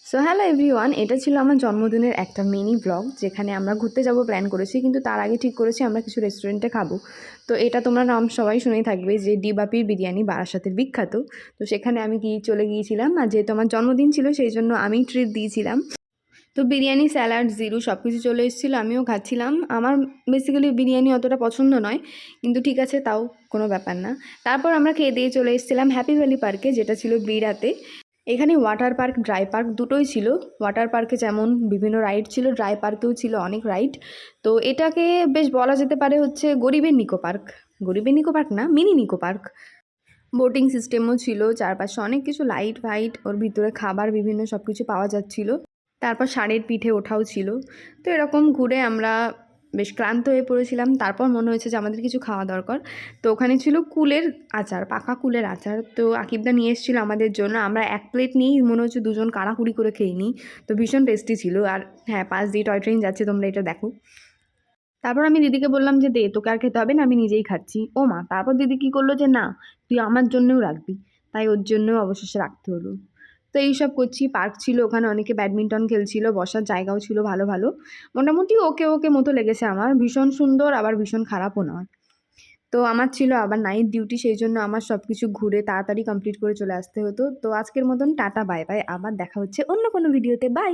So hello everyone, এটা ছিল আমার জন্মদিনের একটা মিনি ব্লগ যেখানে আমরা ঘুরতে যাব প্ল্যান করেছি, কিন্তু তার আগে ঠিক করেছি আমরা কিছু রেস্টুরেন্টে খাবো। তো এটা তোমরা নাম সবাই শুনেই থাকবে যে ডিবাপির বিরিয়ানি বারাসাতের বিখ্যাত। তো সেখানে আমি চলে গিয়েছিলাম, আর যেহেতু আমার জন্মদিন ছিল সেই জন্য আমি ট্রিট দিয়েছিলাম। তো বিরিয়ানি, স্যালাড, জিরু সব কিছু চলে এসেছিলো, আমিও খাচ্ছিলাম। আমার বেসিক্যালি বিরিয়ানি অতটা পছন্দ নয়, কিন্তু ঠিক আছে, তাও কোনো ব্যাপার না। তারপর আমরা খেয়ে দিয়ে চলে এসেছিলাম হ্যাপি ভ্যালি পার্কে, যেটা ছিল বিড়াতে। এখানে ওয়াটার পার্ক, ড্রাই পার্ক দুটোই ছিল। ওয়াটার পার্কে যেমন বিভিন্ন রাইড ছিল, ড্রাই পার্কেও ছিল অনেক রাইড। তো এটাকে বেশ বলা যেতে পারে হচ্ছে গরিবের নিকো পার্ক। গরিবের নিকো পার্ক না, মিনি নিকো পার্ক। বোটিং সিস্টেমও ছিল, চারপাশে অনেক কিছু লাইট ফাইট, ওর ভিতরে খাবার বিভিন্ন সব কিছু পাওয়া যাচ্ছিলো। তারপর ষাঁড়ের পিঠে ওঠাও ছিল। তো এরকম ঘুরে আমরা বেশ ক্লান্ত হয়ে পড়েছিলাম। তারপর মনে হয়েছে যে আমাদের কিছু খাওয়া দরকার। তো ওখানে ছিল কুলের আচার, পাকা কুলের আচার। তো আকিবদা নিয়ে এসেছিল আমাদের জন্য। আমরা এক প্লেট নিয়েই মনে হচ্ছে দুজন কাড়াকুড়ি করে খেয়ে নিই। তো ভীষণ টেস্টি ছিল। আর হ্যাঁ, পাশ দিয়ে টয় ট্রেন যাচ্ছে, তোমরা এটা দেখো। তারপর আমি দিদিকে বললাম যে দে, তোকে আর খেতে হবে না, আমি নিজেই খাচ্ছি। ও মা, তারপর দিদি কী করলো যে না, তুই আমার জন্যও রাখবি। তাই ওর জন্যও অবশেষে রাখতে হলো। তো এইসব করছি। পার্ক ছিল, ওখানে অনেকে ব্যাডমিন্টন খেলছিল, বসার জায়গাও ছিল ভালো ভালো। মোটামুটি ওকে ওকে মতো লেগেছে আমার। ভীষণ সুন্দর, আবার ভীষণ খারাপও নয়। তো আমার ছিল আবার নাইট ডিউটি, সেই জন্য আমার সব কিছু ঘুরে তাড়াতাড়ি কমপ্লিট করে চলে আসতে হতো। তো আজকের মতন টাটা, বাই বাই। আবার দেখা হচ্ছে অন্য কোনো ভিডিওতে। বাই।